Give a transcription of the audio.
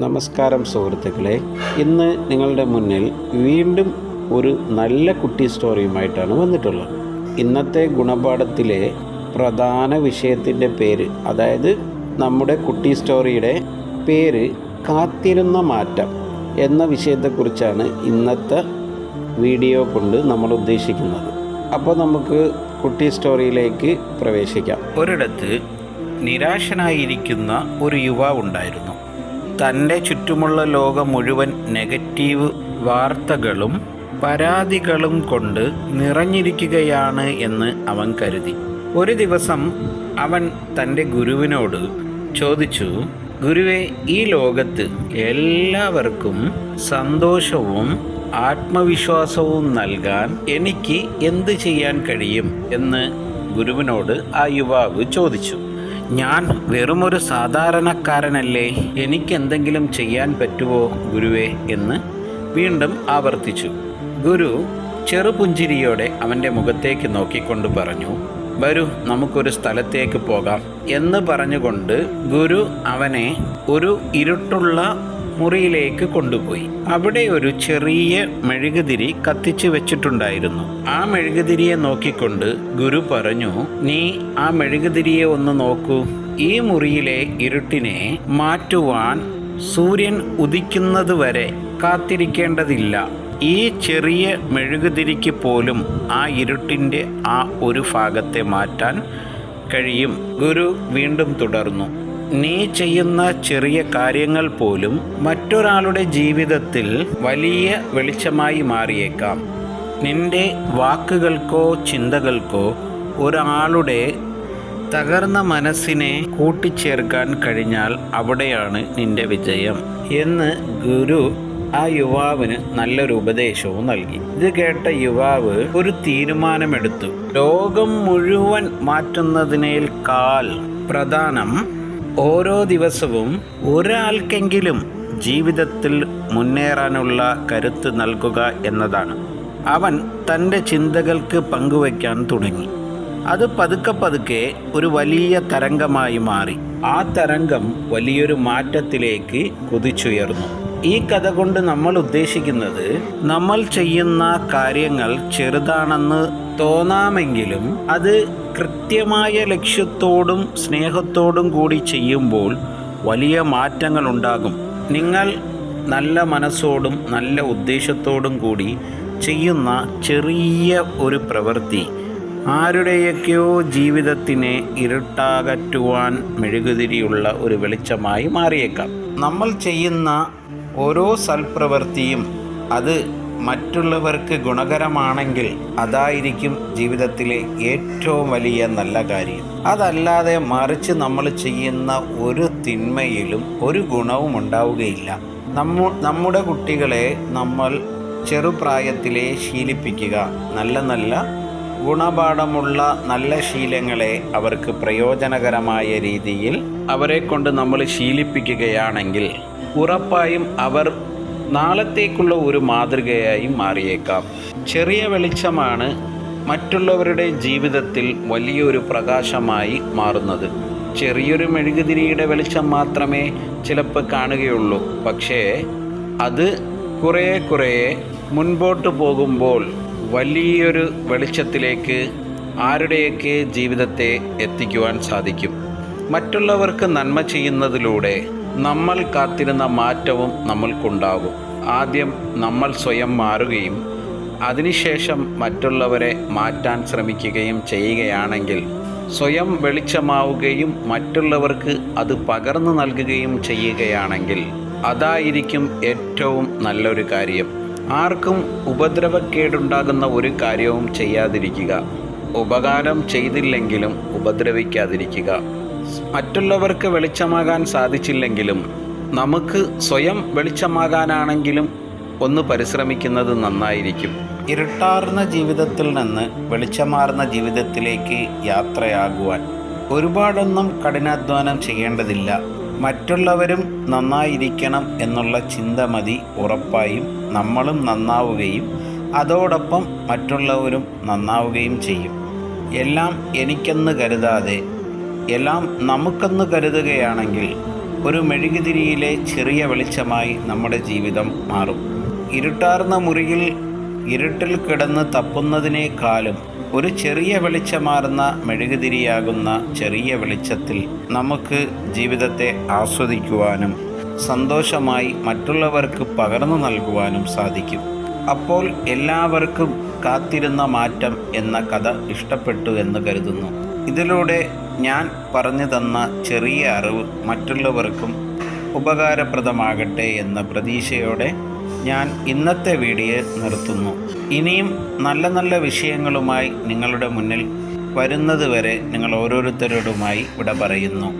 നമസ്കാരം സുഹൃത്തുക്കളെ. ഇന്ന് നിങ്ങളുടെ മുന്നിൽ വീണ്ടും ഒരു നല്ല കുട്ടി സ്റ്റോറിയുമായിട്ടാണ് വന്നിട്ടുള്ളത്. ഇന്നത്തെ ഗുണപാഠത്തിലെ പ്രധാന വിഷയത്തിൻ്റെ പേര്, അതായത് നമ്മുടെ കുട്ടി സ്റ്റോറിയുടെ പേര് കാത്തിരുന്ന മാറ്റം എന്ന വിഷയത്തെക്കുറിച്ചാണ് ഇന്നത്തെ വീഡിയോ കൊണ്ട് നമ്മൾ ഉദ്ദേശിക്കുന്നത്. അപ്പോൾ നമുക്ക് കുട്ടി സ്റ്റോറിയിലേക്ക് പ്രവേശിക്കാം. ഒരിടത്ത് നിരാശനായിരിക്കുന്ന ഒരു യുവാവുണ്ടായിരുന്നു. തൻ്റെ ചുറ്റുമുള്ള ലോകം മുഴുവൻ നെഗറ്റീവ് വാർത്തകളും പരാതികളും കൊണ്ട് നിറഞ്ഞിരിക്കുകയാണ് എന്ന് അവൻ കരുതി. ഒരു ദിവസം അവൻ തൻ്റെ ഗുരുവിനോട് ചോദിച്ചു, ഗുരുവേ, ഈ ലോകത്ത് എല്ലാവർക്കും സന്തോഷവും ആത്മവിശ്വാസവും നൽകാൻ എനിക്ക് എന്ത് ചെയ്യാൻ കഴിയും എന്ന് ഗുരുവിനോട് ആ യുവാവ് ചോദിച്ചു. ഞാൻ വെറുമൊരു സാധാരണക്കാരനല്ലേ, എനിക്കെന്തെങ്കിലും ചെയ്യാൻ പറ്റുമോ ഗുരുവേ എന്ന് വീണ്ടും ആവർത്തിച്ചു. ഗുരു ചെറുപുഞ്ചിരിയോടെ അവൻ്റെ മുഖത്തേക്ക് നോക്കിക്കൊണ്ട് പറഞ്ഞു, വരൂ, നമുക്കൊരു സ്ഥലത്തേക്ക് പോകാം എന്ന് പറഞ്ഞുകൊണ്ട് ഗുരു അവനെ ഒരു ഇരുട്ടുള്ള മുറിയിലേക്ക് കൊണ്ടുപോയി. അവിടെ ഒരു ചെറിയ മെഴുകുതിരി കത്തിച്ചു വെച്ചിട്ടുണ്ടായിരുന്നു. ആ മെഴുകുതിരിയെ നോക്കിക്കൊണ്ട് ഗുരു പറഞ്ഞു, നീ ആ മെഴുകുതിരിയെ ഒന്ന് നോക്കൂ. ഈ മുറിയിലെ ഇരുട്ടിനെ മാറ്റുവാൻ സൂര്യൻ ഉദിക്കുന്നത് വരെ കാത്തിരിക്കേണ്ടതില്ല. ഈ ചെറിയ മെഴുകുതിരിക്ക് പോലും ആ ഇരുട്ടിൻ്റെ ആ ഒരു ഭാഗത്തെ മാറ്റാൻ കഴിയും. ഗുരു വീണ്ടും തുടർന്നു, നീ ചെയ്യുന്ന ചെറിയ കാര്യങ്ങൾ പോലും മറ്റൊരാളുടെ ജീവിതത്തിൽ വലിയ വെളിച്ചമായി മാറിയേക്കാം. നിന്റെ വാക്കുകൾക്കോ ചിന്തകൾക്കോ ഒരാളുടെ തകർന്ന മനസ്സിനെ കൂട്ടിച്ചേർക്കാൻ കഴിഞ്ഞാൽ അവിടെയാണ് നിന്റെ വിജയം എന്ന് ഗുരു ആ യുവാവിന് നല്ലൊരു ഉപദേശവും നൽകി. ഇത് കേട്ട യുവാവ് ഒരു തീരുമാനമെടുത്തു. ലോകം മുഴുവൻ മാറ്റുന്നതിനേക്കാൾ പ്രധാനം ഓരോ ദിവസവും ഒരാൾക്കെങ്കിലും ജീവിതത്തിൽ മുന്നേറാനുള്ള കരുത്ത് നൽകുക എന്നതാണ്. അവൻ തൻ്റെ ചിന്തകൾക്ക് പങ്കുവയ്ക്കാൻ തുടങ്ങി. അത് പതുക്കെ പതുക്കെ ഒരു വലിയ തരംഗമായി മാറി. ആ തരംഗം വലിയൊരു മാറ്റത്തിലേക്ക് കുതിച്ചുയർന്നു. ഈ കഥ കൊണ്ട് നമ്മൾ ഉദ്ദേശിക്കുന്നത്, നമ്മൾ ചെയ്യുന്ന കാര്യങ്ങൾ ചെറുതാണെന്ന് തോന്നാമെങ്കിലും അത് കൃത്യമായ ലക്ഷ്യത്തോടും സ്നേഹത്തോടും കൂടി ചെയ്യുമ്പോൾ വലിയ മാറ്റങ്ങൾ ഉണ്ടാകും. നിങ്ങൾ നല്ല മനസ്സോടും നല്ല ഉദ്ദേശത്തോടും കൂടി ചെയ്യുന്ന ചെറിയ ഒരു പ്രവൃത്തി ആരുടെയൊക്കെയോ ജീവിതത്തിനെ ഇരുട്ടാകറ്റുവാൻ മെഴുകുതിരിയുള്ള ഒരു വെളിച്ചമായി മാറിയേക്കാം. നമ്മൾ ചെയ്യുന്ന ഓരോ സൽപ്രവൃത്തിയും അത് മറ്റുള്ളവർക്ക് ഗുണകരമാണെങ്കിൽ അതായിരിക്കും ജീവിതത്തിലെ ഏറ്റവും വലിയ നല്ല കാര്യം. അതല്ലാതെ മറിച്ച് നമ്മൾ ചെയ്യുന്ന ഒരു തിന്മയിലും ഒരു ഗുണവും ഉണ്ടാവുകയില്ല. നമ്മുടെ കുട്ടികളെ നമ്മൾ ചെറുപ്രായത്തിലെ ശീലിപ്പിക്കുക. നല്ല നല്ല ഗുണപാഠമുള്ള നല്ല ശീലങ്ങളെ അവർക്ക് പ്രയോജനകരമായ രീതിയിൽ അവരെ കൊണ്ട് നമ്മൾ ശീലിപ്പിക്കുകയാണെങ്കിൽ ഉറപ്പായും അവർ നാളത്തേക്കുള്ള ഒരു മാതൃകയായി മാറിയേക്കാം. ചെറിയ വെളിച്ചമാണ് മറ്റുള്ളവരുടെ ജീവിതത്തിൽ വലിയൊരു പ്രകാശമായി മാറുന്നത്. ചെറിയൊരു മെഴുകുതിരിയുടെ വെളിച്ചം മാത്രമേ ചിലപ്പോൾ കാണുകയുള്ളൂ. പക്ഷേ അത് കുറേ മുൻപോട്ട് പോകുമ്പോൾ വലിയൊരു വെളിച്ചത്തിലേക്ക് ആരുടെയൊക്കെ ജീവിതത്തെ എത്തിക്കുവാൻ സാധിക്കും. മറ്റുള്ളവർക്ക് നന്മ ചെയ്യുന്നതിലൂടെ നമ്മൾ കാത്തിരുന്ന മാറ്റവും നമ്മൾക്കുണ്ടാകും. ആദ്യം നമ്മൾ സ്വയം മാറുകയും അതിനുശേഷം മറ്റുള്ളവരെ മാറ്റാൻ ശ്രമിക്കുകയും ചെയ്യുകയാണെങ്കിൽ സ്വയം വെളിച്ചമാവുകയും മറ്റുള്ളവർക്ക് അത് പകർന്നു നൽകുകയും ചെയ്യുകയാണെങ്കിൽ അതായിരിക്കും ഏറ്റവും നല്ലൊരു കാര്യം. ആർക്കും ഉപദ്രവക്കേടുണ്ടാകുന്ന ഒരു കാര്യവും ചെയ്യാതിരിക്കുക. ഉപകാരം ചെയ്തില്ലെങ്കിലും ഉപദ്രവിക്കാതിരിക്കുക. മറ്റുള്ളവർക്ക് വെളിച്ചമാകാൻ സാധിച്ചില്ലെങ്കിലും നമുക്ക് സ്വയം വെളിച്ചമാകാനാണെങ്കിലും ഒന്ന് പരിശ്രമിക്കുന്നത് നന്നായിരിക്കും. ഇരുട്ടാർന്ന ജീവിതത്തിൽ നിന്ന് വെളിച്ചമാർന്ന ജീവിതത്തിലേക്ക് യാത്രയാകുവാൻ ഒരുപാടൊന്നും കഠിനാധ്വാനം ചെയ്യേണ്ടതില്ല. മറ്റുള്ളവരും നന്നായിരിക്കണം എന്നുള്ള ചിന്ത മതി. ഉറപ്പായും നമ്മളും നന്നാവുകയും അതോടൊപ്പം മറ്റുള്ളവരും നന്നാവുകയും ചെയ്യും. എല്ലാം എനിക്കെന്ന് കരുതാതെ എല്ലാം നമുക്കെന്ന് കരുതുകയാണെങ്കിൽ ഒരു മെഴുകുതിരിയിലെ ചെറിയ വെളിച്ചമായി നമ്മുടെ ജീവിതം മാറും. ഇരുട്ടാർന്ന മുറിയിൽ ഇരുട്ടിൽ കിടന്ന് തപ്പുന്നതിനേക്കാളും ഒരു ചെറിയ വെളിച്ചമാർന്ന മെഴുകുതിരിയാകുന്ന ചെറിയ വെളിച്ചത്തിൽ നമുക്ക് ജീവിതത്തെ ആസ്വദിക്കുവാനും സന്തോഷമായി മറ്റുള്ളവർക്ക് പകർന്നു നൽകുവാനും സാധിക്കും. അപ്പോൾ എല്ലാവർക്കും കാത്തിരുന്ന മാറ്റം എന്ന കഥ ഇഷ്ടപ്പെട്ടു എന്ന് കരുതുന്നു. ഇതിലൂടെ ഞാൻ പറഞ്ഞു തന്ന ചെറിയ അറിവ് മറ്റുള്ളവർക്കും ഉപകാരപ്രദമാകട്ടെ എന്ന പ്രതീക്ഷയോടെ ഞാൻ ഇന്നത്തെ വീഡിയോ നിർത്തുന്നു. ഇനിയും നല്ല നല്ല വിഷയങ്ങളുമായി നിങ്ങളുടെ മുന്നിൽ വരുന്നത് വരെ നിങ്ങൾ ഓരോരുത്തരോടുമായി വിട പറയുന്നു.